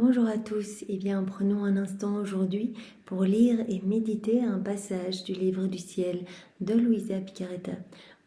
Bonjour à tous, prenons un instant aujourd'hui pour lire et méditer un passage du livre du ciel de Louisa Picaretta.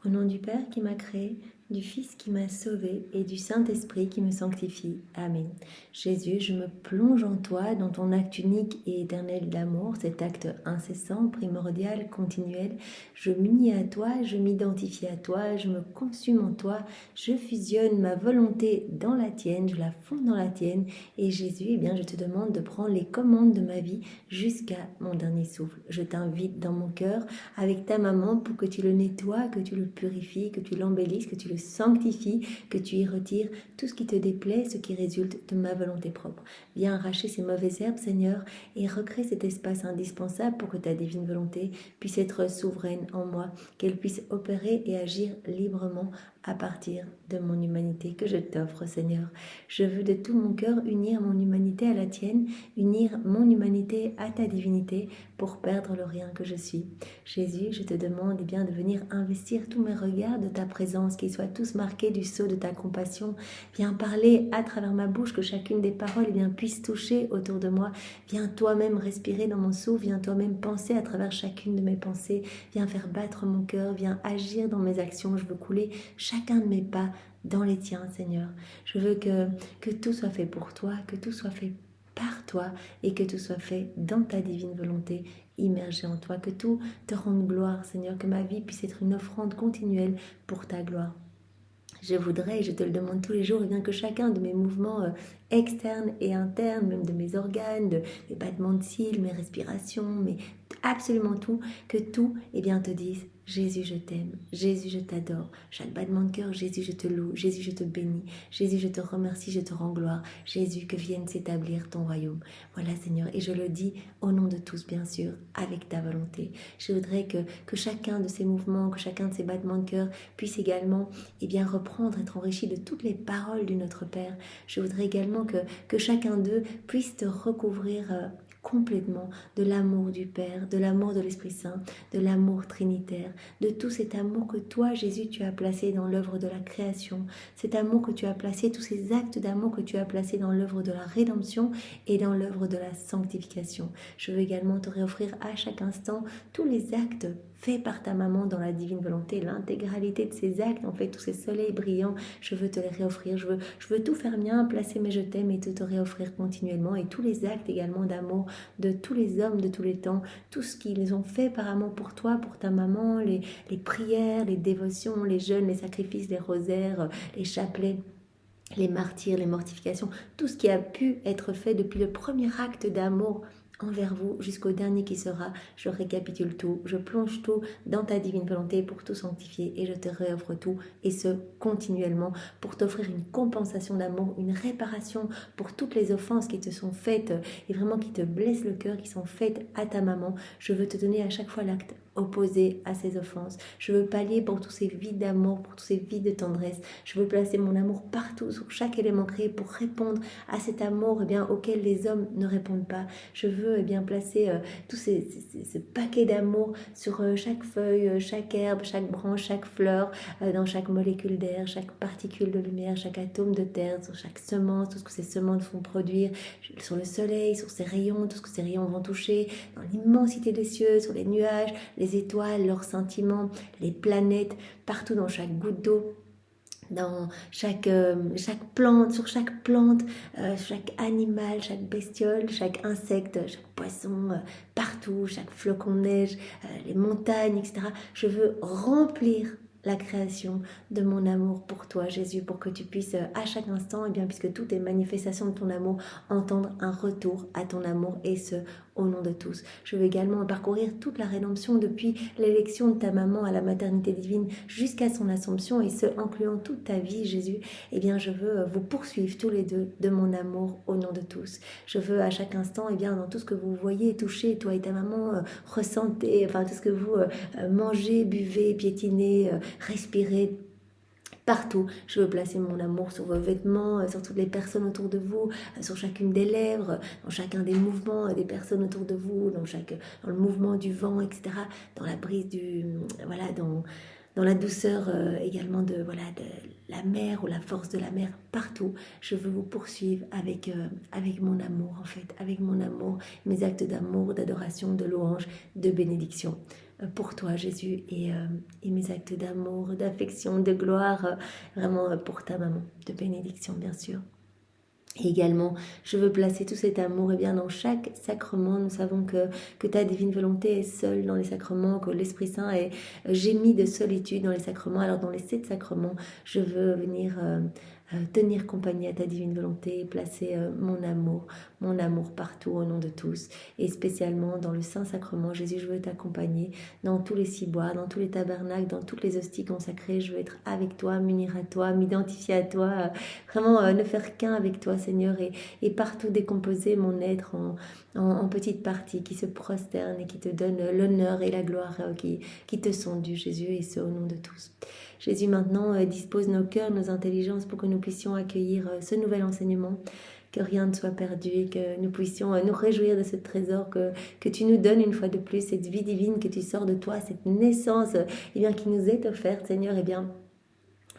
Au nom du Père qui m'a créé, du Fils qui m'a sauvé et du Saint-Esprit qui me sanctifie. Amen. Jésus, je me plonge en toi, dans ton acte unique et éternel d'amour, cet acte incessant, primordial, continuel. Je m'unis à toi, je m'identifie à toi, je me consume en toi, je fusionne ma volonté dans la tienne, je la fonds dans la tienne. Et Jésus, je te demande de prendre les commandes de ma vie jusqu'à mon dernier souffle. Je t'invite dans mon cœur avec ta maman pour que tu le nettoies, que tu le purifies, que tu l'embellisses, que tu le sanctifies, que tu y retires tout ce qui te déplaît, ce qui résulte de ma volonté propre. Viens arracher ces mauvaises herbes, Seigneur, et recrée cet espace indispensable pour que ta divine volonté puisse être souveraine en moi, qu'elle puisse opérer et agir librement à partir de mon humanité que je t'offre, Seigneur. Je veux de tout mon cœur unir mon humanité à la tienne, unir mon humanité à ta divinité pour perdre le rien que je suis. Jésus, je te demande de venir investir tous mes regards de ta présence, qu'ils soient tous marqués du sceau de ta compassion. Viens parler à travers ma bouche, que chacune des paroles puisse toucher autour de moi. Viens toi-même respirer dans mon souffle, viens toi-même penser à travers chacune de mes pensées. Viens faire battre mon cœur, viens agir dans mes actions. Je veux couler chacun de mes pas dans les tiens, Seigneur. Je veux que tout soit fait pour toi, que tout soit fait par toi et que tout soit fait dans ta divine volonté, immergée en toi, que tout te rende gloire, Seigneur, que ma vie puisse être une offrande continuelle pour ta gloire. Je voudrais, et je te le demande tous les jours, que chacun de mes mouvements externes et internes, même de mes organes, de mes battements de cils, mes respirations, mais absolument tout, que tout te dise: Jésus, je t'aime, Jésus, je t'adore. Chaque battement de cœur, Jésus, je te loue, Jésus, je te bénis, Jésus, je te remercie, je te rends gloire. Jésus, que vienne s'établir ton royaume. Voilà, Seigneur, et je le dis au nom de tous, bien sûr, avec ta volonté. Je voudrais que chacun de ces mouvements, que chacun de ces battements de cœur puisse également reprendre, être enrichi de toutes les paroles du Notre Père. Je voudrais également que chacun d'eux puisse te recouvrir complètement de l'amour du Père, de l'amour de l'Esprit Saint, de l'amour trinitaire, de tout cet amour que toi, Jésus, tu as placé dans l'œuvre de la création, cet amour que tu as placé, tous ces actes d'amour que tu as placés dans l'œuvre de la rédemption et dans l'œuvre de la sanctification. Je veux également te réoffrir à chaque instant tous les actes faits par ta maman dans la divine volonté, l'intégralité de ces actes, en fait, tous ces soleils brillants, je veux te les réoffrir, je veux tout faire mien, placer mes je t'aime et te réoffrir continuellement, et tous les actes également d'amour de tous les hommes de tous les temps, tout ce qu'ils ont fait par amour pour toi, pour ta maman, les prières, les dévotions, les jeûnes, les sacrifices, les rosaires, les chapelets, les martyrs, les mortifications, tout ce qui a pu être fait depuis le premier acte d'amour envers vous jusqu'au dernier qui sera. Je récapitule tout, je plonge tout dans ta divine volonté pour tout sanctifier, et je te réoffre tout, et ce continuellement, pour t'offrir une compensation d'amour, une réparation pour toutes les offenses qui te sont faites et vraiment qui te blessent le cœur, qui sont faites à ta maman. Je veux te donner à chaque fois l'acte opposé à ces offenses. Je veux pallier pour tous ces vides d'amour, pour tous ces vides de tendresse. Je veux placer mon amour partout, sur chaque élément créé, pour répondre à cet amour auquel les hommes ne répondent pas. Je veux placer tout ce paquet d'amour sur chaque feuille, chaque herbe, chaque branche, chaque fleur, dans chaque molécule d'air, chaque particule de lumière, chaque atome de terre, sur chaque semence, tout ce que ces semences font produire, sur le soleil, sur ses rayons, tout ce que ces rayons vont toucher, dans l'immensité des cieux, sur les nuages, les étoiles, leurs sentiments, les planètes, partout dans chaque goutte d'eau, dans chaque plante, sur chaque plante, chaque animal, chaque bestiole, chaque insecte, chaque poisson, partout, chaque flocon de neige, les montagnes, etc. Je veux remplir la création de mon amour pour toi, Jésus, pour que tu puisses à chaque instant, puisque tout est manifestation de ton amour, entendre un retour à ton amour, et ce, au nom de tous. Je veux également parcourir toute la rédemption depuis l'élection de ta maman à la maternité divine jusqu'à son assomption, et ce, incluant toute ta vie, Jésus. Je veux vous poursuivre tous les deux de mon amour au nom de tous. Je veux à chaque instant, dans tout ce que vous voyez, touchez, toi et ta maman, ressentez, tout ce que vous mangez, buvez, piétinez, respirez, partout. Je veux placer mon amour sur vos vêtements, sur toutes les personnes autour de vous, sur chacune des lèvres, dans chacun des mouvements des personnes autour de vous, dans le mouvement du vent, etc., dans la brise dans la douceur également de la mer ou la force de la mer, partout. Je veux vous poursuivre avec mon amour, en fait, avec mon amour, mes actes d'amour, d'adoration, de louange, de bénédiction. Pour toi, Jésus, et mes actes d'amour, d'affection, de gloire, vraiment pour ta maman, de bénédiction, bien sûr. Et également, je veux placer tout cet amour dans chaque sacrement. Nous savons que ta divine volonté est seule dans les sacrements, que l'Esprit Saint est gémis de solitude dans les sacrements. Alors dans les 7 sacrements, je veux venir tenir compagnie à ta divine volonté et placer mon amour partout au nom de tous. Et spécialement dans le Saint-Sacrement, Jésus, je veux t'accompagner dans tous les ciboires, dans tous les tabernacles, dans toutes les hosties consacrées. Je veux être avec toi, m'unir à toi, m'identifier à toi, vraiment ne faire qu'un avec toi, Seigneur, et partout décomposer mon être en petites parties qui se prosternent et qui te donnent l'honneur et la gloire qui te sont dus, Jésus, et ce au nom de tous. Jésus, maintenant, dispose nos cœurs, nos intelligences pour que nous puissions accueillir ce nouvel enseignement, que rien ne soit perdu et que nous puissions nous réjouir de ce trésor que tu nous donnes une fois de plus, cette vie divine que tu sors de toi, cette naissance qui nous est offerte, Seigneur,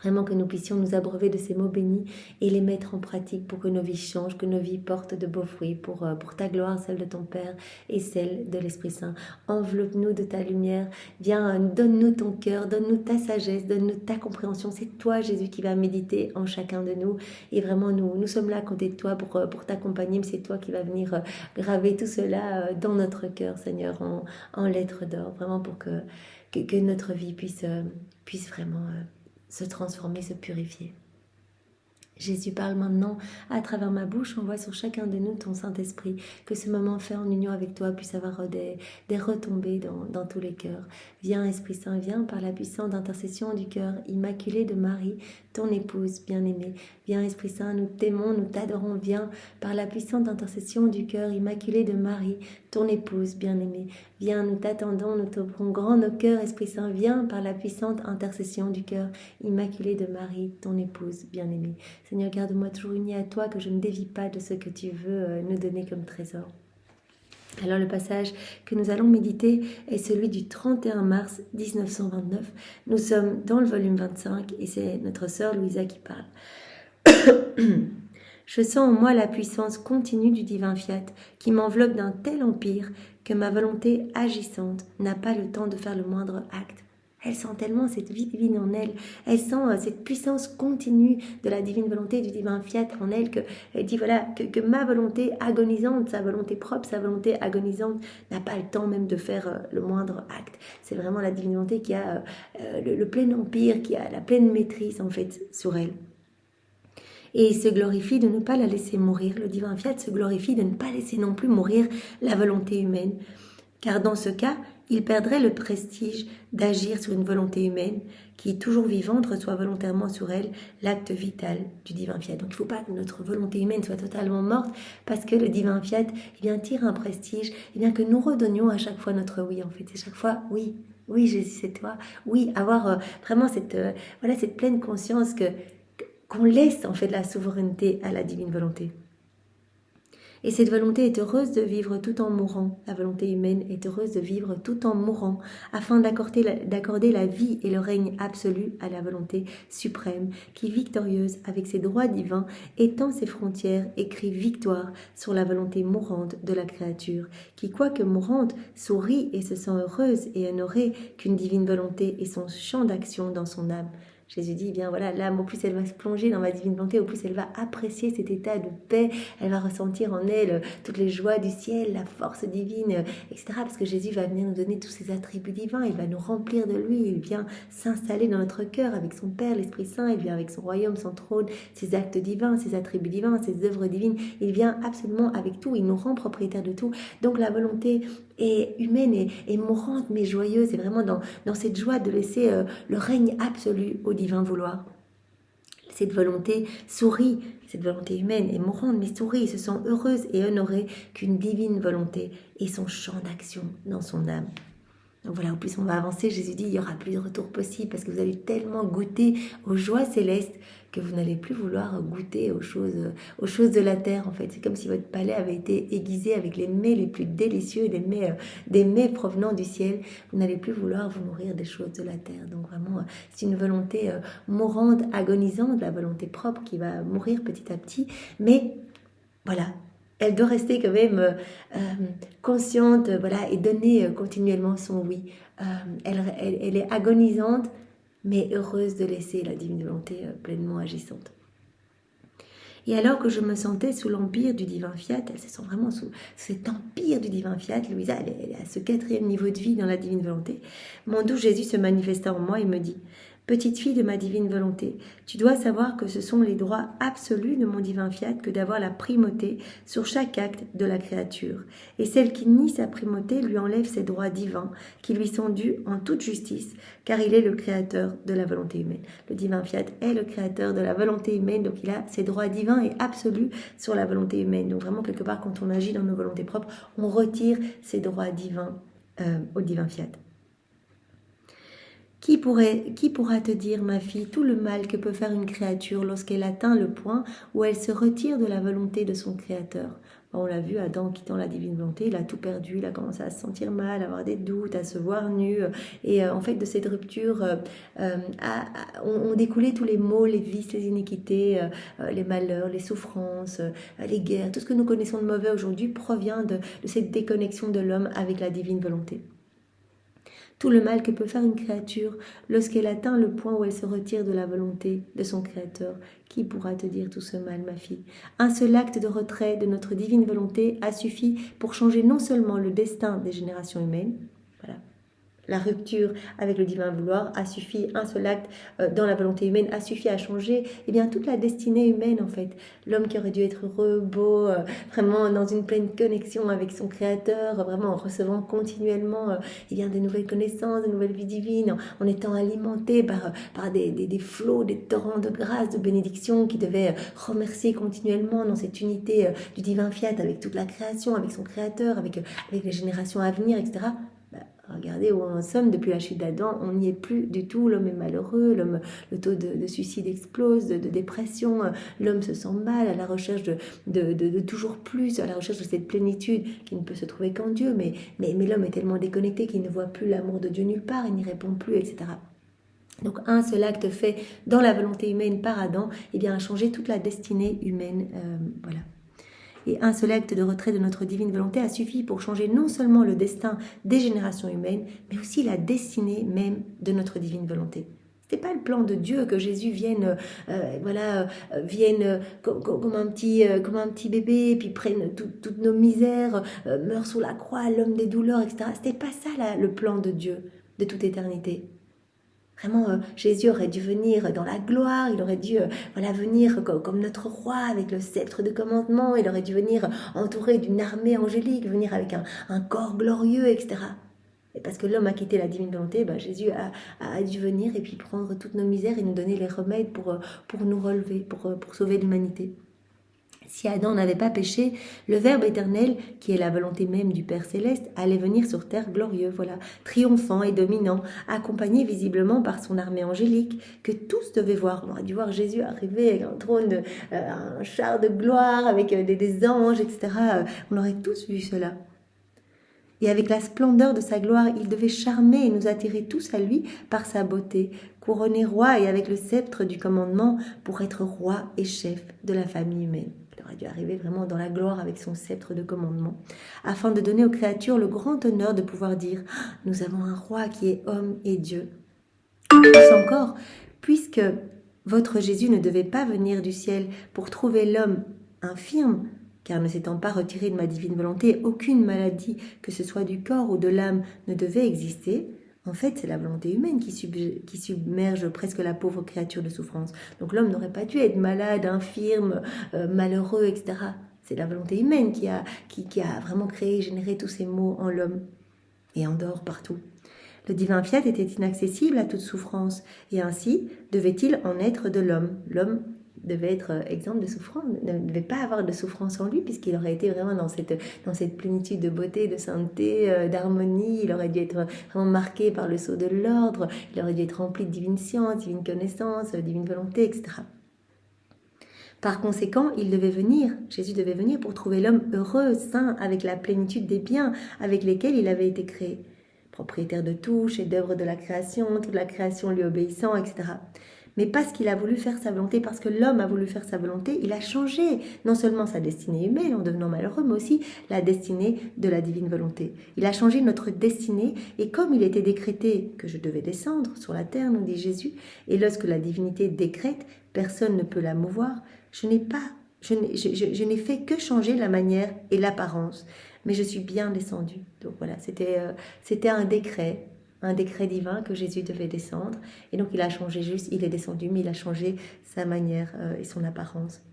vraiment que nous puissions nous abreuver de ces mots bénis et les mettre en pratique pour que nos vies changent, que nos vies portent de beaux fruits pour ta gloire, celle de ton Père et celle de l'Esprit Saint. Enveloppe-nous de ta lumière, viens, donne-nous ton cœur, donne-nous ta sagesse, donne-nous ta compréhension. C'est toi, Jésus, qui va méditer en chacun de nous. Et vraiment, nous sommes là à côté de toi pour t'accompagner, mais c'est toi qui vas venir graver tout cela dans notre cœur, Seigneur, en lettres d'or, vraiment pour que notre vie puisse vraiment se transformer, se purifier. Jésus, parle maintenant à travers ma bouche, envoie sur chacun de nous ton Saint-Esprit, que ce moment fait en union avec toi puisse avoir des retombées dans tous les cœurs. Viens, Esprit Saint, viens par la puissante intercession du cœur immaculé de Marie, ton épouse bien-aimée. Viens, Esprit Saint, nous t'aimons, nous t'adorons. Viens par la puissante intercession du cœur immaculé de Marie, ton épouse bien-aimée. Viens, nous t'attendons, nous t'ouvrons grand nos cœurs, Esprit Saint. Viens par la puissante intercession du cœur immaculé de Marie, ton épouse bien-aimée. Seigneur, garde-moi toujours unie à toi, que je ne dévie pas de ce que tu veux nous donner comme trésor. Alors le passage que nous allons méditer est celui du 31 mars 1929. Nous sommes dans le volume 25 et c'est notre sœur Louisa qui parle. Je sens en moi la puissance continue du divin fiat qui m'enveloppe d'un tel empire que ma volonté agissante n'a pas le temps de faire le moindre acte. Elle sent tellement cette vie divine en elle. Elle sent cette puissance continue de la divine volonté, du divin fiat en elle, elle dit que ma volonté agonisante, sa volonté propre, sa volonté agonisante n'a pas le temps même de faire le moindre acte. C'est vraiment la divine volonté qui a le plein empire, qui a la pleine maîtrise en fait sur elle. Et il se glorifie de ne pas la laisser mourir. Le divin fiat se glorifie de ne pas laisser non plus mourir la volonté humaine. Car dans ce cas, il perdrait le prestige d'agir sur une volonté humaine qui, toujours vivante, reçoit volontairement sur elle l'acte vital du divin fiat. Donc il ne faut pas que notre volonté humaine soit totalement morte parce que le divin fiat tire un prestige, que nous redonnions à chaque fois notre oui en fait. Et chaque fois, oui, Jésus c'est toi. Oui, avoir vraiment cette pleine conscience qu'on laisse en fait la souveraineté à la divine volonté. Et cette volonté est heureuse de vivre tout en mourant. La volonté humaine est heureuse de vivre tout en mourant, afin d'accorder la vie et le règne absolu à la volonté suprême, qui, victorieuse avec ses droits divins, étend ses frontières et crie victoire sur la volonté mourante de la créature, qui, quoique mourante, sourit et se sent heureuse et honorée qu'une divine volonté ait son champ d'action dans son âme. Jésus dit, l'âme, au plus elle va se plonger dans ma divine volonté, au plus elle va apprécier cet état de paix, elle va ressentir en elle toutes les joies du ciel, la force divine, etc. Parce que Jésus va venir nous donner tous ses attributs divins, il va nous remplir de lui, il vient s'installer dans notre cœur avec son Père, l'Esprit Saint, il vient avec son royaume, son trône, ses actes divins, ses attributs divins, ses œuvres divines, il vient absolument avec tout, il nous rend propriétaires de tout. Donc la volonté est humaine et mourante mais joyeuse, et vraiment dans cette joie de laisser le règne absolu au divin vouloir. Cette volonté sourit, cette volonté humaine est mourante mais sourit, se sent heureuse et honorée qu'une divine volonté ait son champ d'action dans son âme. Donc voilà, au plus on va avancer, Jésus dit, il n'y aura plus de retour possible parce que vous allez tellement goûter aux joies célestes que vous n'allez plus vouloir goûter aux choses de la terre, en fait. C'est comme si votre palais avait été aiguisé avec les mets les plus délicieux, des mets provenant du ciel. Vous n'allez plus vouloir vous nourrir des choses de la terre. Donc vraiment, c'est une volonté mourante, agonisante, la volonté propre qui va mourir petit à petit. Mais voilà, elle doit rester quand même consciente, voilà, et donner continuellement son oui. Elle est agonisante, mais heureuse de laisser la divine volonté pleinement agissante. Et alors que je me sentais sous l'empire du divin fiat, elle se sent vraiment sous cet empire du divin fiat, Louisa, elle est à ce 4e niveau de vie dans la divine volonté, mon doux Jésus se manifesta en moi et me dit « Petite fille de ma divine volonté, tu dois savoir que ce sont les droits absolus de mon divin fiat que d'avoir la primauté sur chaque acte de la créature. Et celle qui nie sa primauté lui enlève ses droits divins qui lui sont dus en toute justice, car il est le créateur de la volonté humaine. » Le divin fiat est le créateur de la volonté humaine, donc il a ses droits divins et absolus sur la volonté humaine. Donc vraiment, quelque part, quand on agit dans nos volontés propres, on retire ses droits divins au divin fiat. Qui pourra te dire, ma fille, tout le mal que peut faire une créature lorsqu'elle atteint le point où elle se retire de la volonté de son créateur? On l'a vu, Adam quittant la divine volonté, il a tout perdu, il a commencé à se sentir mal, à avoir des doutes, à se voir nu. Et en fait, de cette rupture, ont découlé tous les maux, les vices, les iniquités, les malheurs, les souffrances, les guerres. Tout ce que nous connaissons de mauvais aujourd'hui provient de cette déconnexion de l'homme avec la divine volonté. Tout le mal que peut faire une créature lorsqu'elle atteint le point où elle se retire de la volonté de son Créateur. Qui pourra te dire tout ce mal, ma fille? Un seul acte de retrait de notre divine volonté a suffi pour changer non seulement le destin des générations humaines, voilà. La rupture avec le divin vouloir a suffi, un seul acte dans la volonté humaine a suffi à changer toute la destinée humaine en fait. L'homme qui aurait dû être heureux, beau, vraiment dans une pleine connexion avec son Créateur, vraiment en recevant continuellement des nouvelles connaissances, des nouvelles vies divines, en étant alimenté par des flots, des torrents de grâce, de bénédiction qui devaient remercier continuellement dans cette unité du divin fiat avec toute la création, avec son Créateur, avec les générations à venir, etc. Regardez où on sommes depuis la chute d'Adam, on n'y est plus du tout, l'homme est malheureux, le taux de suicide explose, de dépression, l'homme se sent mal, à la recherche de toujours plus, à la recherche de cette plénitude qui ne peut se trouver qu'en Dieu, mais l'homme est tellement déconnecté qu'il ne voit plus l'amour de Dieu nulle part, il n'y répond plus, etc. Donc un seul acte fait dans la volonté humaine par Adam, a changé toute la destinée humaine, voilà. Et un seul acte de retrait de notre divine volonté a suffi pour changer non seulement le destin des générations humaines, mais aussi la destinée même de notre divine volonté. Ce n'était pas le plan de Dieu que Jésus vienne comme un petit bébé, et puis prenne toutes nos misères, meure sous la croix, l'homme des douleurs, etc. Ce n'était pas ça le plan de Dieu de toute éternité. Vraiment, Jésus aurait dû venir dans la gloire, il aurait dû venir comme notre roi avec le sceptre de commandement, il aurait dû venir entouré d'une armée angélique, venir avec un corps glorieux, etc. Et parce que l'homme a quitté la divine volonté, Jésus a dû venir et puis prendre toutes nos misères et nous donner les remèdes pour nous relever, pour sauver l'humanité. Si Adam n'avait pas péché, le Verbe éternel, qui est la volonté même du Père Céleste, allait venir sur terre glorieux, triomphant et dominant, accompagné visiblement par son armée angélique, que tous devaient voir. On aurait dû voir Jésus arriver avec un trône, un char de gloire, avec des anges, etc. On aurait tous vu cela. Et avec la splendeur de sa gloire, il devait charmer et nous attirer tous à lui par sa beauté, couronné roi et avec le sceptre du commandement pour être roi et chef de la famille humaine. Il aurait dû arriver vraiment dans la gloire avec son sceptre de commandement, afin de donner aux créatures le grand honneur de pouvoir dire « Nous avons un roi qui est homme et Dieu ». Plus encore, puisque votre Jésus ne devait pas venir du ciel pour trouver l'homme infirme, car ne s'étant pas retiré de ma divine volonté, aucune maladie, que ce soit du corps ou de l'âme, ne devait exister. En fait, c'est la volonté humaine qui submerge presque la pauvre créature de souffrance. Donc l'homme n'aurait pas dû être malade, infirme, malheureux, etc. C'est la volonté humaine qui a vraiment créé, généré tous ces maux en l'homme et en dehors partout. Le divin fiat était inaccessible à toute souffrance, et ainsi devait-il en être de l'homme. L'homme devait être exempt de souffrance, ne devait pas avoir de souffrance en lui, puisqu'il aurait été vraiment dans cette plénitude de beauté, de sainteté, d'harmonie. Il aurait dû être vraiment marqué par le sceau de l'ordre, il aurait dû être rempli de divine science, divine connaissance, divine volonté, etc. Par conséquent, Jésus devait venir pour trouver l'homme heureux, saint, avec la plénitude des biens avec lesquels il avait été créé. Propriétaire de tout, chef-d'œuvre de la création, toute la création lui obéissant, etc. Mais parce qu'il a voulu faire sa volonté, parce que l'homme a voulu faire sa volonté, il a changé non seulement sa destinée humaine en devenant malheureux, mais aussi la destinée de la divine volonté. Il a changé notre destinée, et comme il était décrété que je devais descendre sur la terre, nous dit Jésus, et lorsque la divinité décrète, personne ne peut la mouvoir, je n'ai fait que changer la manière et l'apparence, mais je suis bien descendu. Donc voilà, c'était un décret divin que Jésus devait descendre. Et donc il a changé il est descendu, mais il a changé sa manière et son apparence.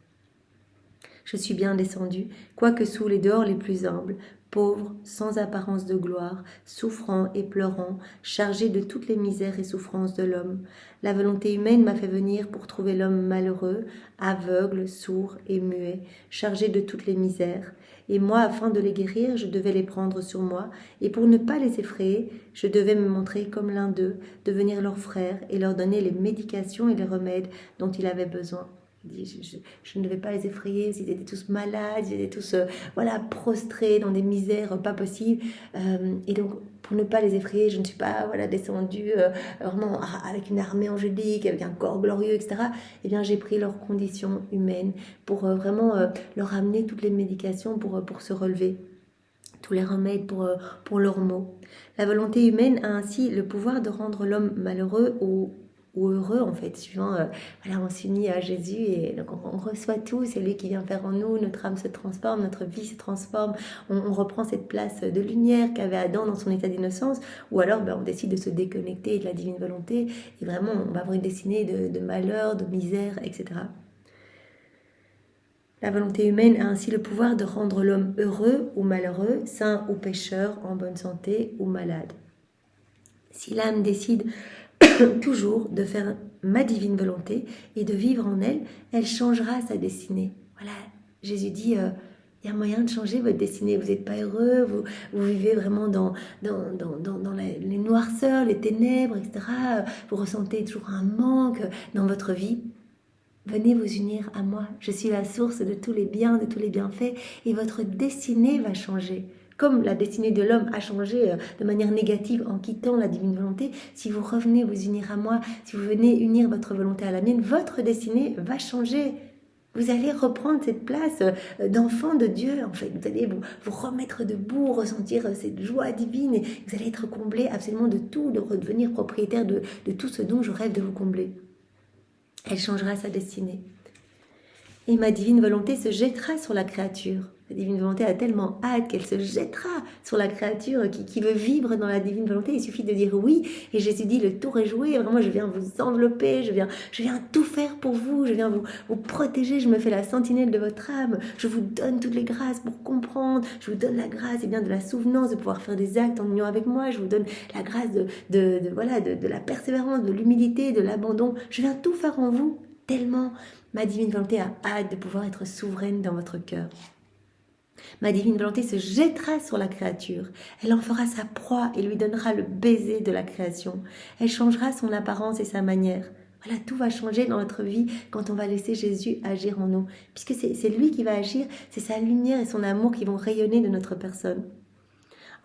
Je suis bien descendu, quoique sous les dehors les plus humbles, pauvre, sans apparence de gloire, souffrant et pleurant, chargé de toutes les misères et souffrances de l'homme. La volonté humaine m'a fait venir pour trouver l'homme malheureux, aveugle, sourd et muet, chargé de toutes les misères. Et moi, afin de les guérir, je devais les prendre sur moi, et pour ne pas les effrayer, je devais me montrer comme l'un d'eux, devenir leur frère et leur donner les médications et les remèdes dont il avait besoin. Je ne devais pas les effrayer, ils étaient tous malades, ils étaient tous prostrés dans des misères pas possibles. Et donc, pour ne pas les effrayer, je ne suis pas descendue vraiment avec une armée angélique, avec un corps glorieux, etc. Eh bien, j'ai pris leurs conditions humaines pour vraiment leur amener toutes les médications pour se relever, tous les remèdes pour leurs maux. La volonté humaine a ainsi le pouvoir de rendre l'homme malheureux ou heureux, en fait, suivant, on s'unit à Jésus et donc on reçoit tout, c'est lui qui vient faire en nous, notre âme se transforme, notre vie se transforme, on reprend cette place de lumière qu'avait Adam dans son état d'innocence, ou alors on décide de se déconnecter de la divine volonté et vraiment on va avoir une destinée de malheur, de misère, etc. La volonté humaine a ainsi le pouvoir de rendre l'homme heureux ou malheureux, sain ou pécheur, en bonne santé ou malade. Si l'âme décide toujours de faire ma divine volonté et de vivre en elle, elle changera sa destinée. Voilà, Jésus dit, il y a moyen de changer votre destinée. Vous n'êtes pas heureux, vous vivez vraiment dans les noirceurs, les ténèbres, etc. Vous ressentez toujours un manque dans votre vie. Venez vous unir à moi. Je suis la source de tous les biens, de tous les bienfaits, et votre destinée va changer. Comme la destinée de l'homme a changé de manière négative en quittant la divine volonté, si vous revenez vous unir à moi, si vous venez unir votre volonté à la mienne, votre destinée va changer. Vous allez reprendre cette place d'enfant de Dieu, en fait. Vous allez vous remettre debout, ressentir cette joie divine, et vous allez être comblé absolument de tout, de redevenir propriétaire de tout ce dont je rêve de vous combler. Elle changera sa destinée. Et ma divine volonté se jettera sur la créature. La divine volonté a tellement hâte qu'elle se jettera sur la créature qui veut vivre dans la divine volonté. Il suffit de dire oui. Et Jésus dit, le tour est joué. Vraiment, je viens vous envelopper. Je viens tout faire pour vous. Je viens vous protéger. Je me fais la sentinelle de votre âme. Je vous donne toutes les grâces pour comprendre. Je vous donne la grâce de la souvenance, de pouvoir faire des actes en union avec moi. Je vous donne la grâce de la persévérance, de l'humilité, de l'abandon. Je viens tout faire en vous. Tellement ma divine volonté a hâte de pouvoir être souveraine dans votre cœur. Ma divine volonté se jettera sur la créature. Elle en fera sa proie et lui donnera le baiser de la création. Elle changera son apparence et sa manière. Voilà, tout va changer dans notre vie quand on va laisser Jésus agir en nous. Puisque c'est lui qui va agir, c'est sa lumière et son amour qui vont rayonner de notre personne.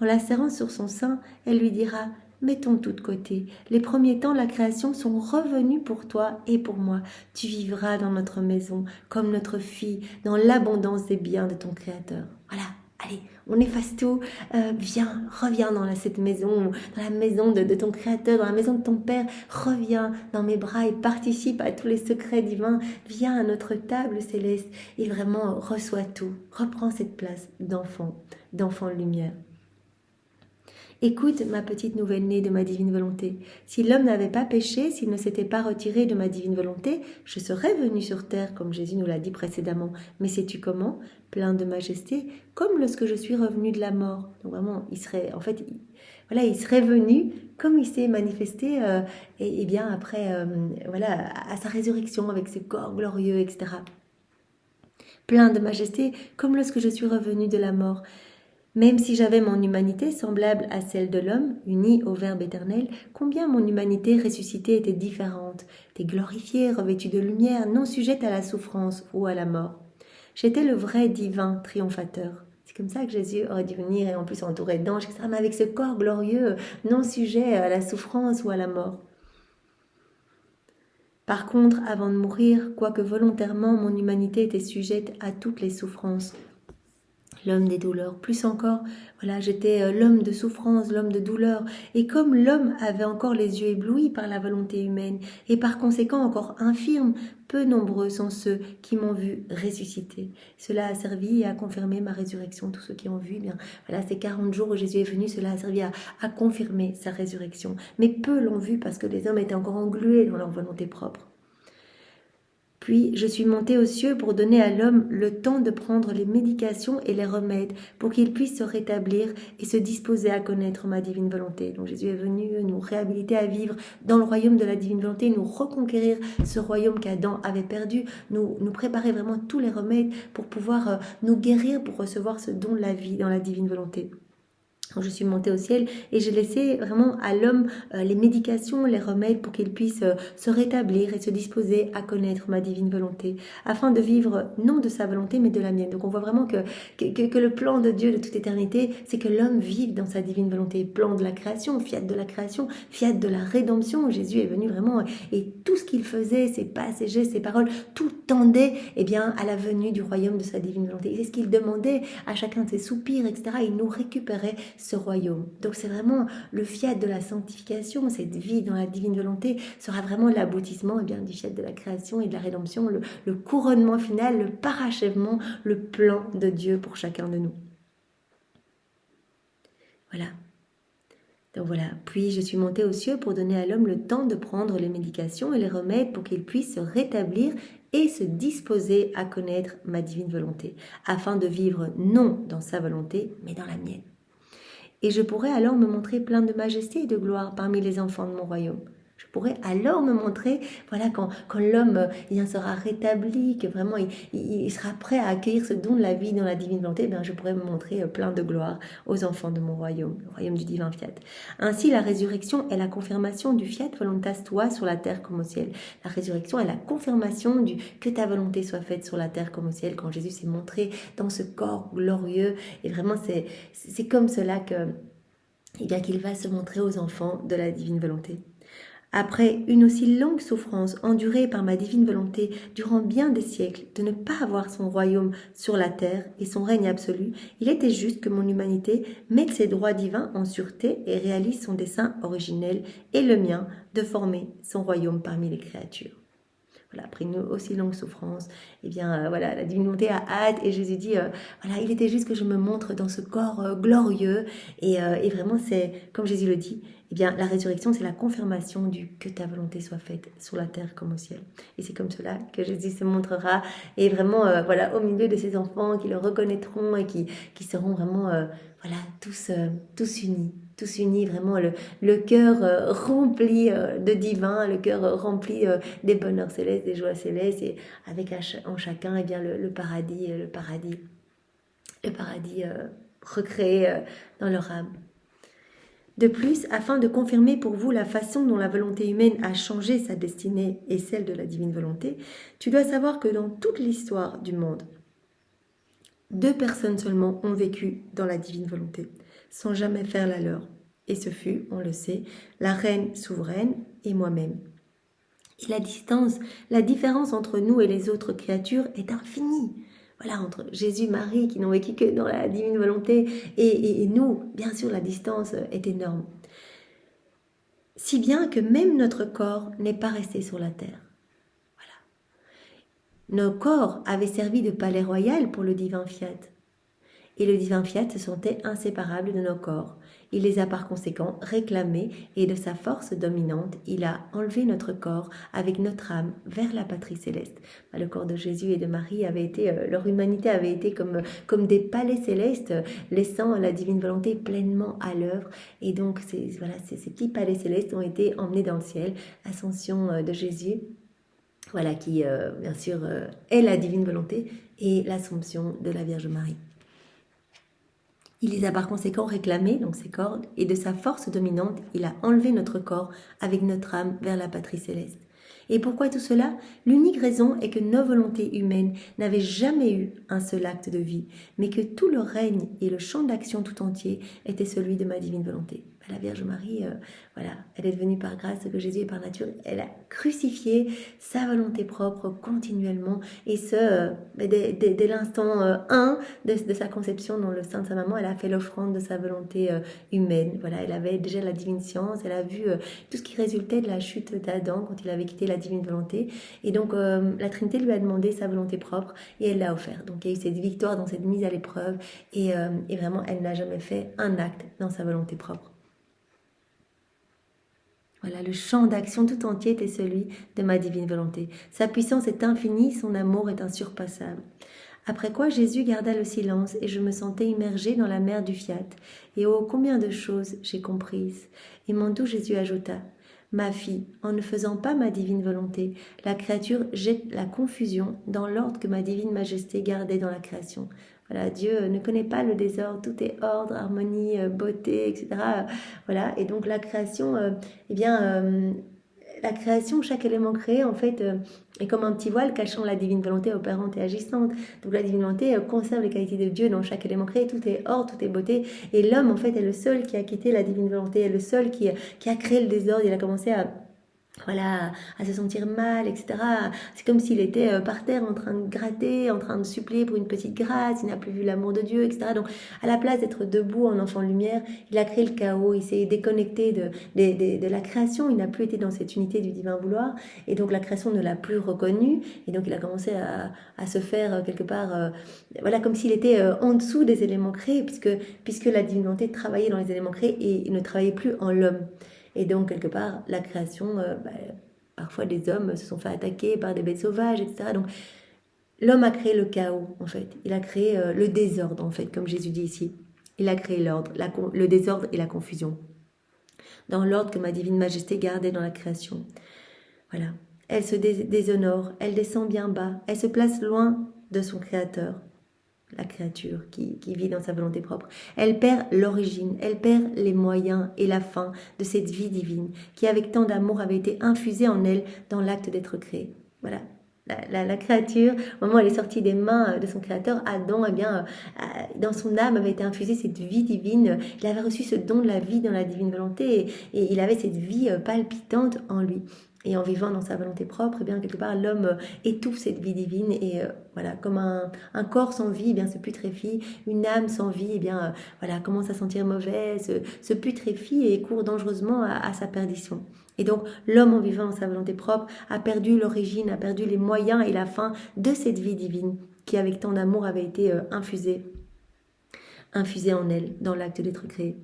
En la serrant sur son sein, elle lui dira « Mettons tout de côté. Les premiers temps de la création sont revenus pour toi et pour moi. Tu vivras dans notre maison, comme notre fille, dans l'abondance des biens de ton Créateur. » Voilà, allez, on efface tout. Reviens dans cette maison, dans la maison de ton Créateur, dans la maison de ton Père. Reviens dans mes bras et participe à tous les secrets divins. Viens à notre table céleste et vraiment reçois tout. Reprends cette place d'enfant de lumière. Écoute, ma petite nouvelle-née de ma divine volonté. Si l'homme n'avait pas péché, s'il ne s'était pas retiré de ma divine volonté, je serais venu sur terre, comme Jésus nous l'a dit précédemment. Mais sais-tu comment? Plein de majesté, comme lorsque je suis revenu de la mort. Donc vraiment, il serait, en fait, il serait venu comme il s'est manifesté, et bien après, à sa résurrection avec ses corps glorieux, etc. Plein de majesté, comme lorsque je suis revenu de la mort. Même si j'avais mon humanité semblable à celle de l'homme, unie au Verbe éternel, combien mon humanité ressuscitée était différente, était glorifiée, revêtue de lumière, non sujette à la souffrance ou à la mort. J'étais le vrai divin triomphateur. C'est comme ça que Jésus aurait dû venir, et en plus entouré d'anges, etc., mais avec ce corps glorieux, non sujet à la souffrance ou à la mort. Par contre, avant de mourir, quoique volontairement, mon humanité était sujette à toutes les souffrances. L'homme des douleurs, plus encore, j'étais l'homme de souffrance, l'homme de douleur, et comme l'homme avait encore les yeux éblouis par la volonté humaine, et par conséquent encore infirme, peu nombreux sont ceux qui m'ont vu ressusciter. Cela a servi à confirmer ma résurrection. Tous ceux qui ont vu, ces 40 jours où Jésus est venu, cela a servi à confirmer sa résurrection. Mais peu l'ont vu parce que les hommes étaient encore englués dans leur volonté propre. Puis je suis montée aux cieux pour donner à l'homme le temps de prendre les médications et les remèdes pour qu'il puisse se rétablir et se disposer à connaître ma divine volonté. Donc Jésus est venu nous réhabiliter à vivre dans le royaume de la divine volonté, nous reconquérir ce royaume qu'Adam avait perdu, nous préparer vraiment tous les remèdes pour pouvoir nous guérir, pour recevoir ce don de la vie dans la divine volonté. Je suis montée au ciel et j'ai laissé vraiment à l'homme les médications, les remèdes pour qu'il puisse se rétablir et se disposer à connaître ma divine volonté, afin de vivre non de sa volonté mais de la mienne. Donc on voit vraiment que le plan de Dieu de toute éternité, c'est que l'homme vive dans sa divine volonté. Plan de la création, fiat de la création, fiat de la rédemption. Jésus est venu vraiment et tout ce qu'il faisait, ses pas, ses gestes, ses paroles, tout tendait à la venue du royaume de sa divine volonté. Et c'est ce qu'il demandait à chacun de ses soupirs, etc. Il nous récupérait ce royaume. Donc c'est vraiment le fiat de la sanctification, cette vie dans la divine volonté sera vraiment l'aboutissement du fiat de la création et de la rédemption, le couronnement final, le parachèvement, le plan de Dieu pour chacun de nous. Voilà. Donc voilà, puis je suis montée aux cieux pour donner à l'homme le temps de prendre les médications et les remèdes pour qu'il puisse se rétablir et se disposer à connaître ma divine volonté, afin de vivre non dans sa volonté, mais dans la mienne. Et je pourrais alors me montrer plein de majesté et de gloire parmi les enfants de mon royaume. Je pourrais alors me montrer, quand l'homme sera rétabli, que vraiment il sera prêt à accueillir ce don de la vie dans la divine volonté, je pourrais me montrer plein de gloire aux enfants de mon royaume, le royaume du divin fiat. Ainsi, la résurrection est la confirmation du fiat voluntas tua sur la terre comme au ciel. La résurrection est la confirmation du que ta volonté soit faite sur la terre comme au ciel, quand Jésus s'est montré dans ce corps glorieux. Et vraiment, c'est comme cela qu'il va se montrer aux enfants de la divine volonté. Après une aussi longue souffrance endurée par ma divine volonté durant bien des siècles de ne pas avoir son royaume sur la terre et son règne absolu, il était juste que mon humanité mette ses droits divins en sûreté et réalise son dessein originel et le mien de former son royaume parmi les créatures. Après une aussi longue souffrance, la divine volonté a hâte et Jésus dit, il était juste que je me montre dans ce corps glorieux et vraiment c'est, comme Jésus le dit, la résurrection c'est la confirmation du que ta volonté soit faite sur la terre comme au ciel. Et c'est comme cela que Jésus se montrera et vraiment au milieu de ses enfants qui le reconnaîtront et qui seront vraiment tous unis, vraiment le cœur rempli de divin, le cœur rempli des bonheurs célestes, des joies célestes, et avec en chacun le paradis recréé dans leur âme. De plus, afin de confirmer pour vous la façon dont la volonté humaine a changé sa destinée et celle de la divine volonté, tu dois savoir que dans toute l'histoire du monde, 2 personnes seulement ont vécu dans la divine volonté, sans jamais faire la leur. Et ce fut, on le sait, la reine souveraine et moi-même. Et la différence entre nous et les autres créatures est infinie. Entre Jésus, Marie, qui n'ont vécu que dans la divine volonté, et nous, bien sûr, la distance est énorme. Si bien que même notre corps n'est pas resté sur la terre. Nos corps avaient servi de palais royal pour le divin fiat. Et le divin fiat se sentait inséparable de nos corps. Il les a par conséquent réclamés et de sa force dominante, il a enlevé notre corps avec notre âme vers la patrie céleste. Le corps de Jésus et de Marie avait été, leur humanité avait été comme des palais célestes, laissant la divine volonté pleinement à l'œuvre. Et donc ces petits palais célestes ont été emmenés dans le ciel. Ascension de Jésus, voilà, qui bien sûr est la divine volonté, et l'Assomption de la Vierge Marie. Il les a par conséquent réclamés, donc ces cordes, et de sa force dominante, il a enlevé notre corps avec notre âme vers la patrie céleste. Et pourquoi tout cela? L'unique raison est que nos volontés humaines n'avaient jamais eu un seul acte de vie, mais que tout le règne et le champ d'action tout entier était celui de ma divine volonté. La Vierge Marie, voilà, elle est devenue par grâce ce que Jésus est par nature. Elle a crucifié sa volonté propre continuellement, et ce, dès l'instant 1 de sa conception dans le sein de sa maman, elle a fait l'offrande de sa volonté humaine. Voilà, elle avait déjà la divine science, elle a vu tout ce qui résultait de la chute d'Adam quand il avait quitté la divine volonté. Et donc, la Trinité lui a demandé sa volonté propre et elle l'a offert. Donc, il y a eu cette victoire dans cette mise à l'épreuve, et vraiment, elle n'a jamais fait un acte dans sa volonté propre. Voilà, le champ d'action tout entier était celui de ma divine volonté. Sa puissance est infinie, son amour est insurpassable. Après quoi Jésus garda le silence et je me sentais immergée dans la mer du fiat. Et oh, combien de choses j'ai comprises. Et mon doux Jésus ajouta: Ma fille, en ne faisant pas ma divine volonté, la créature jette la confusion dans l'ordre que ma divine majesté gardait dans la création. Voilà, Dieu ne connaît pas le désordre, tout est ordre, harmonie, beauté, etc. Voilà, et donc la création, la création, chaque élément créé, en fait, est comme un petit voile cachant la divine volonté opérante et agissante. Donc la divine volonté conserve les qualités de Dieu dans chaque élément créé, tout est ordre, tout est beauté, et l'homme, en fait, est le seul qui a quitté la divine volonté, est le seul qui a créé le désordre. Il a commencé à se sentir mal, etc. C'est comme s'il était par terre en train de gratter, en train de supplier pour une petite grâce, il n'a plus vu l'amour de Dieu, etc. Donc, à la place d'être debout en enfant de lumière, il a créé le chaos, il s'est déconnecté de la création, il n'a plus été dans cette unité du divin vouloir, et donc la création ne l'a plus reconnu, et donc il a commencé à se faire quelque part, voilà, comme s'il était en dessous des éléments créés, puisque la divinité travaillait dans les éléments créés et ne travaillait plus en l'homme. Et donc, quelque part, la création, parfois des hommes se sont fait attaquer par des bêtes sauvages, etc. Donc, l'homme a créé le chaos, en fait. Il a créé le désordre, en fait, comme Jésus dit ici. Il a créé l'ordre, le désordre et la confusion. Dans l'ordre que ma divine majesté gardait dans la création. Voilà. Elle se déshonore, elle descend bien bas, elle se place loin de son créateur. La créature qui vit dans sa volonté propre. Elle perd l'origine, elle perd les moyens et la fin de cette vie divine qui, avec tant d'amour, avait été infusée en elle dans l'acte d'être créée. Voilà. La créature, au moment où elle est sortie des mains de son créateur, Adam, dans son âme avait été infusée cette vie divine. Il avait reçu ce don de la vie dans la divine volonté, et il avait cette vie palpitante en lui. Et en vivant dans sa volonté propre, quelque part, l'homme étouffe cette vie divine. Et voilà, comme un corps sans vie, se putréfie. Une âme sans vie, voilà, commence à sentir mauvais, se putréfie et court dangereusement à sa perdition. Et donc, l'homme, en vivant dans sa volonté propre, a perdu l'origine, a perdu les moyens et la fin de cette vie divine qui, avec tant d'amour, avait été infusée en elle, dans l'acte d'être créé.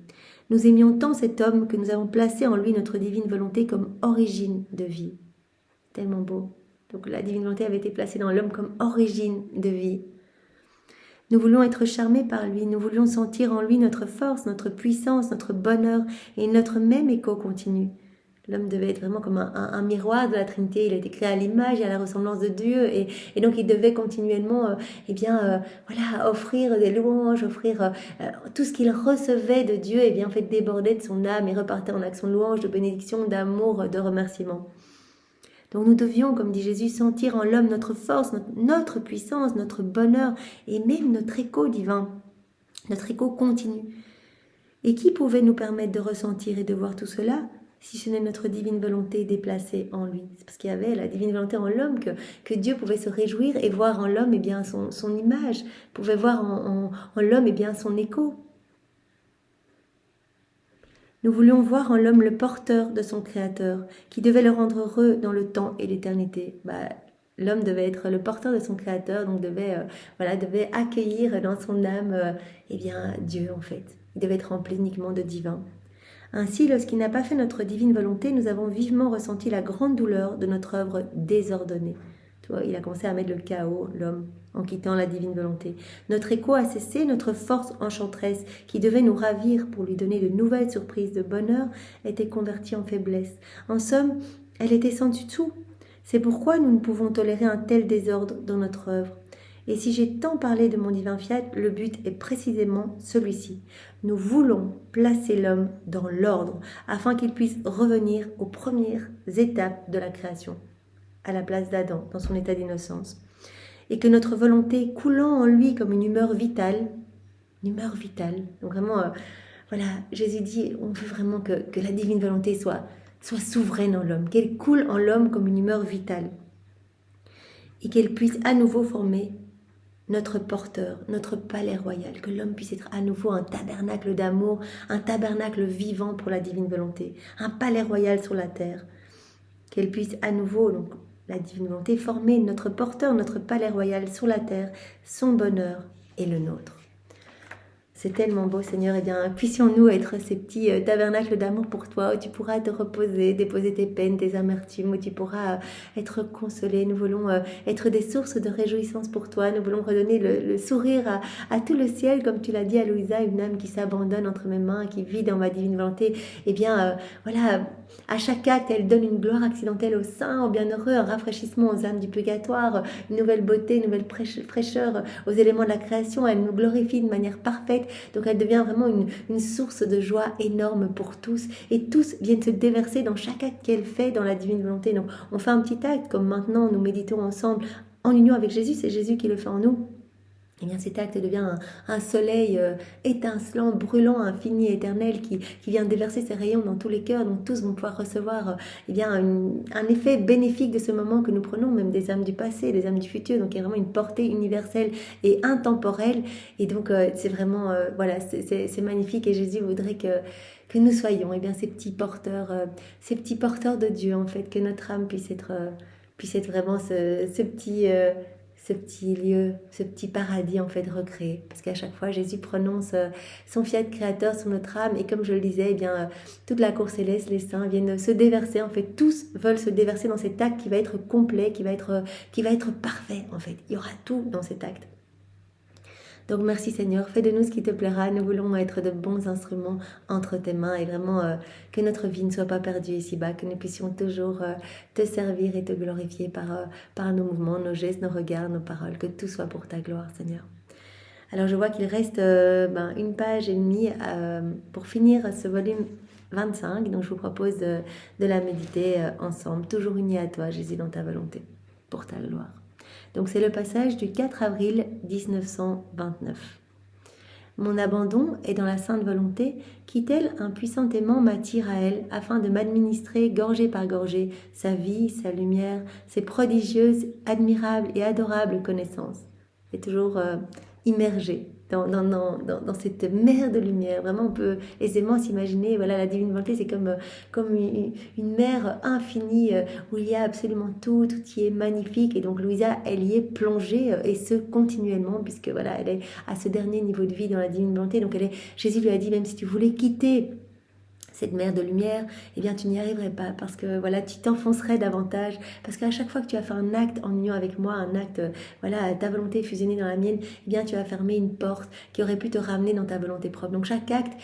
Nous aimions tant cet homme que nous avons placé en lui notre divine volonté comme origine de vie. Tellement beau. Donc la divine volonté avait été placée dans l'homme comme origine de vie. Nous voulions être charmés par lui, nous voulions sentir en lui notre force, notre puissance, notre bonheur et notre même écho continu. L'homme devait être vraiment comme un miroir de la Trinité. Il a été créé à l'image et à la ressemblance de Dieu, et donc il devait continuellement offrir des louanges, offrir tout ce qu'il recevait de Dieu, en fait débordait de son âme et repartait en action de louange, de bénédiction, d'amour, de remerciement. Donc nous devions, comme dit Jésus, sentir en l'homme notre force, notre puissance, notre bonheur et même notre écho divin, notre écho continu. Et qui pouvait nous permettre de ressentir et de voir tout cela si ce n'est notre divine volonté déplacée en lui? C'est parce qu'il y avait la divine volonté en l'homme que Dieu pouvait se réjouir et voir en l'homme son image, pouvait voir en l'homme son écho. Nous voulions voir en l'homme le porteur de son Créateur, qui devait le rendre heureux dans le temps et l'éternité. L'homme devait être le porteur de son créateur, donc devait accueillir dans son âme Dieu en fait. Il devait être rempli uniquement de divin. Ainsi, lorsqu'il n'a pas fait notre divine volonté, nous avons vivement ressenti la grande douleur de notre œuvre désordonnée. Tu vois, il a commencé à mettre le chaos, l'homme, en quittant la divine volonté. Notre écho a cessé, notre force enchanteresse, qui devait nous ravir pour lui donner de nouvelles surprises de bonheur, était convertie en faiblesse. En somme, elle était sans dessous. C'est pourquoi nous ne pouvons tolérer un tel désordre dans notre œuvre. Et si j'ai tant parlé de mon divin fiat, le but est précisément celui-ci. Nous voulons placer l'homme dans l'ordre, afin qu'il puisse revenir aux premières étapes de la création, à la place d'Adam, dans son état d'innocence. Et que notre volonté, coulant en lui comme une humeur vitale, donc vraiment, Jésus dit, on veut vraiment que la divine volonté soit souveraine en l'homme, qu'elle coule en l'homme comme une humeur vitale, et qu'elle puisse à nouveau former notre porteur, notre palais royal, que l'homme puisse être à nouveau un tabernacle d'amour, un tabernacle vivant pour la divine volonté, un palais royal sur la terre, qu'elle puisse à nouveau, donc la divine volonté, former notre porteur, notre palais royal sur la terre, son bonheur et le nôtre. C'est tellement beau, Seigneur. Puissions-nous être ces petits tabernacles d'amour pour toi, où tu pourras te reposer, déposer tes peines, tes amertumes, où tu pourras être consolé. Nous voulons être des sources de réjouissance pour toi. Nous voulons redonner le sourire à tout le ciel, comme tu l'as dit à Louisa, une âme qui s'abandonne entre mes mains, qui vit dans ma divine volonté. À chaque acte, elle donne une gloire accidentelle aux saints, aux bienheureux, un rafraîchissement aux âmes du purgatoire, une nouvelle beauté, une nouvelle fraîcheur aux éléments de la création. Elle nous glorifie de manière parfaite. Donc elle devient vraiment une source de joie énorme pour tous. Et tous viennent se déverser dans chaque acte qu'elle fait dans la divine volonté. Donc on fait un petit acte, comme maintenant nous méditons ensemble en union avec Jésus. C'est Jésus qui le fait en nous. Et bien cet acte devient un soleil étincelant, brûlant, infini, éternel, qui vient déverser ses rayons dans tous les cœurs. Donc tous vont pouvoir recevoir un effet bénéfique de ce moment que nous prenons, même des âmes du passé, des âmes du futur. Donc il y a vraiment une portée universelle et intemporelle. Et donc c'est vraiment, c'est magnifique. Et Jésus voudrait que nous soyons ces petits porteurs de Dieu, en fait, que notre âme puisse être vraiment ce petit lieu, ce petit paradis en fait recréé. Parce qu'à chaque fois, Jésus prononce son fiat créateur sur notre âme. Et comme je le disais, toute la cour céleste, les saints viennent se déverser. En fait, tous veulent se déverser dans cet acte qui va être complet, qui va être parfait en fait. Il y aura tout dans cet acte. Donc merci Seigneur, fais de nous ce qui te plaira. Nous voulons être de bons instruments entre tes mains et vraiment que notre vie ne soit pas perdue ici-bas, que nous puissions toujours te servir et te glorifier par nos mouvements, nos gestes, nos regards, nos paroles, que tout soit pour ta gloire Seigneur. Alors je vois qu'il reste une page et demie pour finir ce volume 25, donc je vous propose de la méditer ensemble, toujours unis à toi Jésus dans ta volonté, pour ta gloire. Donc c'est le passage du 4 avril 1929. Mon abandon est dans la sainte volonté qui, tel un puissant aimant, m'attire à elle afin de m'administrer gorgée par gorgée sa vie, sa lumière, ses prodigieuses, admirables et adorables connaissances. Et toujours immergé dans cette mer de lumière. Vraiment, on peut aisément s'imaginer, la divine volonté, c'est comme une mer infinie où il y a absolument tout y est magnifique. Et donc Louisa, elle y est plongée et ce continuellement, puisque elle est à ce dernier niveau de vie dans la divine volonté. Donc Jésus lui a dit, même si tu voulais quitter cette mer de lumière, tu n'y arriverais pas parce que tu t'enfoncerais davantage, parce qu'à chaque fois que tu as fait un acte en union avec moi, un acte, ta volonté est fusionnée dans la mienne, tu as fermé une porte qui aurait pu te ramener dans ta volonté propre. Donc chaque acte,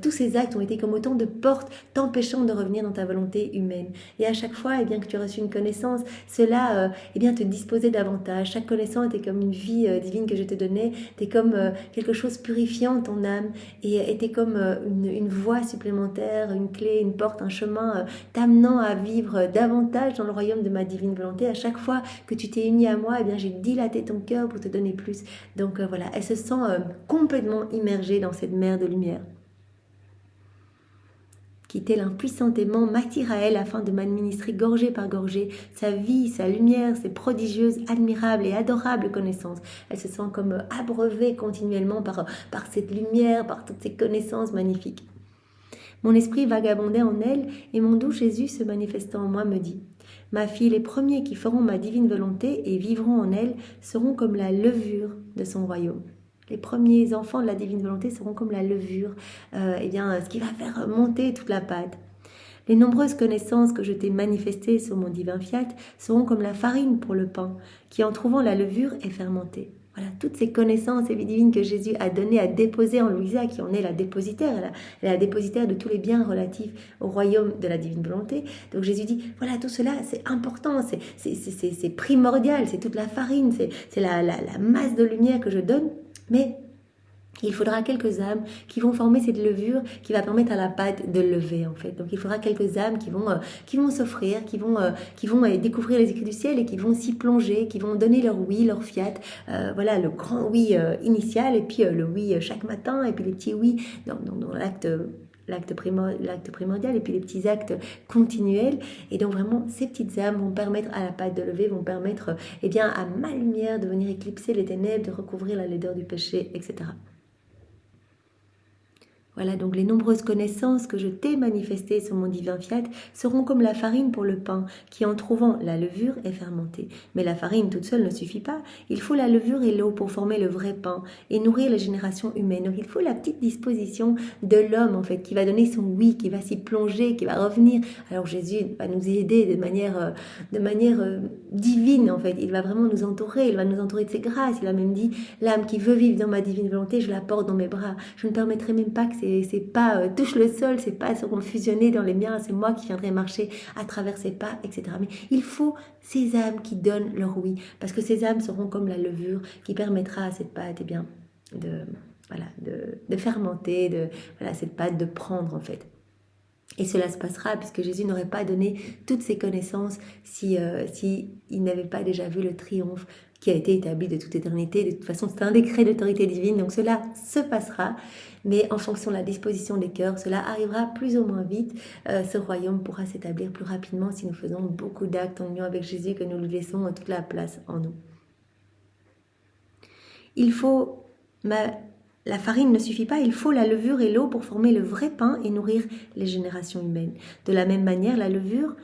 tous ces actes ont été comme autant de portes t'empêchant de revenir dans ta volonté humaine. Et à chaque fois, que tu as reçu une connaissance, cela, te disposait davantage. Chaque connaissance était comme une vie divine que je te donnais, était comme quelque chose purifiant en ton âme et était comme une voie supplémentaire, une clé, une porte, un chemin t'amenant à vivre davantage dans le royaume de ma divine volonté. À chaque fois que tu t'es uni à moi, j'ai dilaté ton cœur pour te donner plus. Donc elle se sent complètement immergée dans cette mer de lumière. Qui tel un puissant aimant m'attire à elle afin de m'administrer gorgée par gorgée sa vie, sa lumière, ses prodigieuses, admirables et adorables connaissances. Elle se sent comme abreuvée continuellement par cette lumière, par toutes ces connaissances magnifiques. Mon esprit vagabondait en elle et mon doux Jésus se manifestant en moi me dit « Ma fille, les premiers qui feront ma divine volonté et vivront en elle seront comme la levure de son royaume. Les premiers enfants de la divine volonté seront comme la levure, ce qui va faire monter toute la pâte. Les nombreuses connaissances que je t'ai manifestées sur mon divin fiat seront comme la farine pour le pain, qui en trouvant la levure est fermentée. Voilà, toutes ces connaissances divines que Jésus a données, a déposées en Louisa, qui en est la dépositaire. Elle est la dépositaire de tous les biens relatifs au royaume de la divine volonté. Donc Jésus dit, voilà, tout cela, c'est important, c'est primordial, c'est toute la farine, c'est la masse de lumière que je donne, mais il faudra quelques âmes qui vont former cette levure qui va permettre à la pâte de lever en fait. Donc il faudra quelques âmes qui vont s'offrir, qui vont découvrir les écrits du ciel et qui vont s'y plonger, qui vont donner leur oui, leur fiat. Voilà le grand oui initial et puis le oui chaque matin et puis les petits oui dans l'acte primordial et puis les petits actes continuels. Et donc vraiment, ces petites âmes vont permettre à la pâte de lever, vont permettre à ma lumière de venir éclipser les ténèbres, de recouvrir la laideur du péché, etc. Voilà, donc les nombreuses connaissances que je t'ai manifestées sur mon divin fiat seront comme la farine pour le pain, qui en trouvant la levure est fermentée. Mais la farine toute seule ne suffit pas, il faut la levure et l'eau pour former le vrai pain et nourrir les générations humaines. Donc il faut la petite disposition de l'homme en fait, qui va donner son oui, qui va s'y plonger, qui va revenir. Alors Jésus va nous aider de manière divine en fait, il va vraiment nous entourer, il va nous entourer de ses grâces. Il a même dit, l'âme qui veut vivre dans ma divine volonté, je la porte dans mes bras. Je ne permettrai même pas que c'est pas touche le sol, c'est pas seront fusionnés dans les miens, c'est moi qui viendrai marcher à travers ses pas, etc. Mais il faut ces âmes qui donnent leur oui, parce que ces âmes seront comme la levure qui permettra à cette pâte de fermenter, cette pâte de prendre en fait. Et cela se passera puisque Jésus n'aurait pas donné toutes ses connaissances si il n'avait pas déjà vu le triomphe qui a été établi de toute éternité. De toute façon, c'est un décret d'autorité divine, donc cela se passera. Mais en fonction de la disposition des cœurs, cela arrivera plus ou moins vite. Ce royaume pourra s'établir plus rapidement si nous faisons beaucoup d'actes en union avec Jésus, que nous lui laissons toute la place en nous. La farine ne suffit pas, il faut la levure et l'eau pour former le vrai pain et nourrir les générations humaines. De la même manière, la levure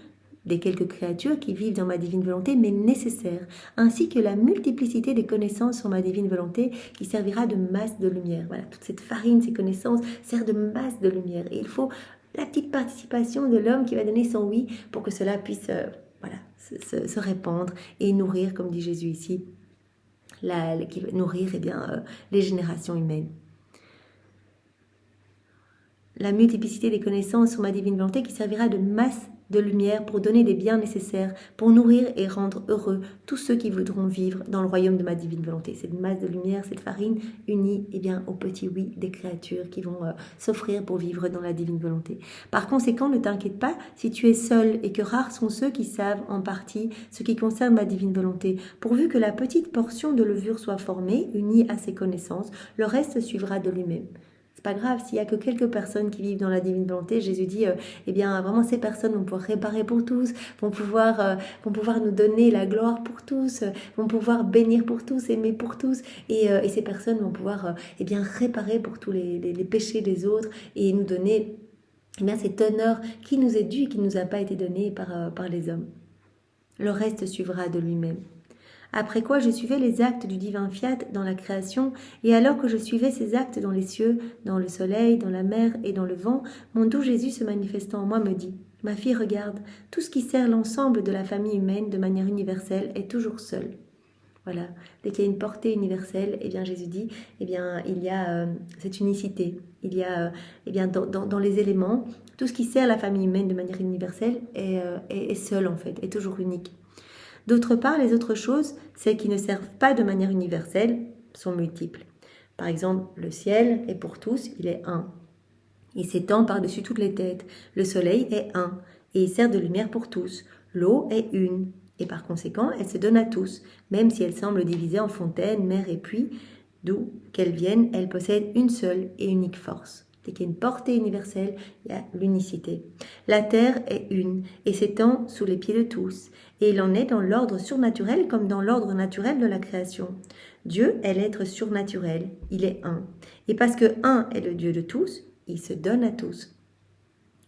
des quelques créatures qui vivent dans ma divine volonté m'est nécessaire, ainsi que la multiplicité des connaissances sur ma divine volonté qui servira de masse de lumière. Voilà, toute cette farine, ces connaissances servent de masse de lumière. Et il faut la petite participation de l'homme qui va donner son oui pour que cela puisse se répandre et nourrir, comme dit Jésus ici, nourrir les générations humaines. La multiplicité des connaissances sur ma divine volonté qui servira de masse de lumière pour donner des biens nécessaires, pour nourrir et rendre heureux tous ceux qui voudront vivre dans le royaume de ma divine volonté. Cette masse de lumière, cette farine unie au petit oui des créatures qui vont s'offrir pour vivre dans la divine volonté. Par conséquent, ne t'inquiète pas si tu es seul et que rares sont ceux qui savent en partie ce qui concerne ma divine volonté. Pourvu que la petite portion de levure soit formée, unie à ces connaissances, le reste suivra de lui-même. C'est pas grave s'il y a que quelques personnes qui vivent dans la divine volonté. Jésus dit, vraiment ces personnes vont pouvoir réparer pour tous, vont pouvoir nous donner la gloire pour tous, vont pouvoir bénir pour tous, aimer pour tous, et ces personnes vont pouvoir réparer pour tous les péchés des autres et nous donner cet honneur qui nous est dû et qui ne nous a pas été donné par les hommes. Le reste suivra de lui-même. Après quoi je suivais les actes du divin fiat dans la création, et alors que je suivais ces actes dans les cieux, dans le soleil, dans la mer et dans le vent, mon doux Jésus se manifestant en moi me dit, « Ma fille, regarde, tout ce qui sert l'ensemble de la famille humaine de manière universelle est toujours seul. » Voilà, dès qu'il y a une portée universelle, Jésus dit, il y a cette unicité. Il y a, dans les éléments, tout ce qui sert la famille humaine de manière universelle est seul en fait, est toujours unique. D'autre part, les autres choses, celles qui ne servent pas de manière universelle, sont multiples. Par exemple, le ciel est pour tous, il est un. Il s'étend par-dessus toutes les têtes. Le soleil est un, et il sert de lumière pour tous. L'eau est une, et par conséquent, elle se donne à tous, même si elle semble divisée en fontaines, mers et puits, d'où qu'elle vienne, elle possède une seule et unique force. Dès qu'il y a une portée universelle, il y a l'unicité. La terre est une et s'étend sous les pieds de tous. Et il en est dans l'ordre surnaturel comme dans l'ordre naturel de la création. Dieu est l'être surnaturel, il est un. Et parce que un est le Dieu de tous, il se donne à tous.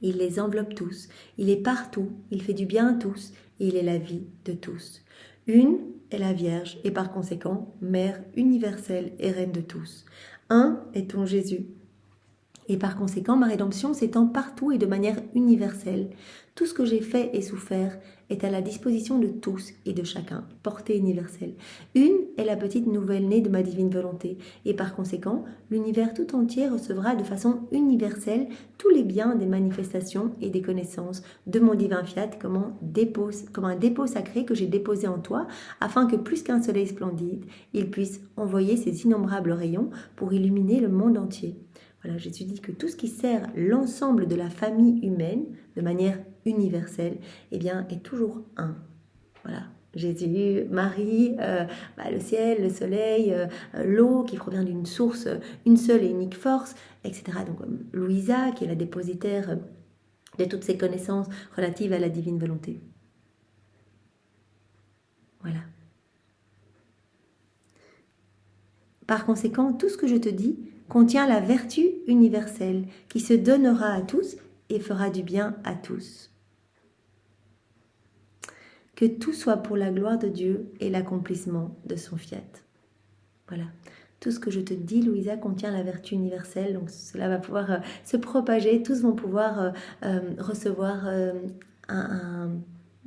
Il les enveloppe tous, il est partout, il fait du bien à tous, et il est la vie de tous. Une est la Vierge, et par conséquent, Mère universelle et Reine de tous. Un est ton Jésus, et par conséquent, ma rédemption s'étend partout et de manière universelle. Tout ce que j'ai fait et souffert est à la disposition de tous et de chacun, portée universelle. Une est la petite nouvelle-née de ma divine volonté, et par conséquent, l'univers tout entier recevra de façon universelle tous les biens des manifestations et des connaissances de mon divin fiat comme un dépôt sacré que j'ai déposé en toi, afin que plus qu'un soleil splendide, il puisse envoyer ses innombrables rayons pour illuminer le monde entier. Voilà, Jésus dit que tout ce qui sert l'ensemble de la famille humaine de manière universelle, eh bien, est toujours un. Voilà. Jésus, Marie, le ciel, le soleil, l'eau qui provient d'une source, une seule et unique force, etc. Donc, Louisa, qui est la dépositaire de toutes ces connaissances relatives à la divine volonté. Voilà. Par conséquent, tout ce que je te dis contient la vertu universelle qui se donnera à tous et fera du bien à tous. Que tout soit pour la gloire de Dieu et l'accomplissement de son fiat. Voilà. Tout ce que je te dis, Louisa, contient la vertu universelle, donc cela va pouvoir se propager, tous vont pouvoir recevoir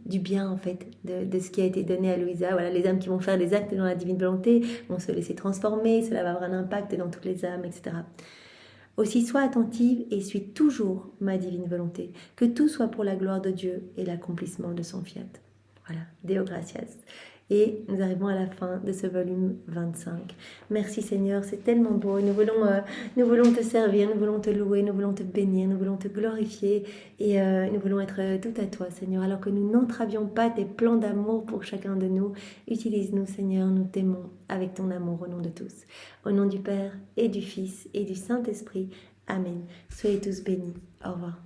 du bien en fait de ce qui a été donné à Louisa. Voilà, les âmes qui vont faire des actes dans la divine volonté vont se laisser transformer, cela va avoir un impact dans toutes les âmes, etc. Aussi sois attentive et suis toujours ma divine volonté, que tout soit pour la gloire de Dieu et l'accomplissement de son fiat. Voilà, Deo gratias. Et nous arrivons à la fin de ce volume 25. Merci Seigneur, c'est tellement beau. Nous voulons te servir, nous voulons te louer, nous voulons te bénir, nous voulons te glorifier. Et nous voulons être tout à toi Seigneur. Alors que nous n'entravions pas tes plans d'amour pour chacun de nous, utilise-nous Seigneur, nous t'aimons avec ton amour au nom de tous. Au nom du Père et du Fils et du Saint-Esprit. Amen. Soyez tous bénis. Au revoir.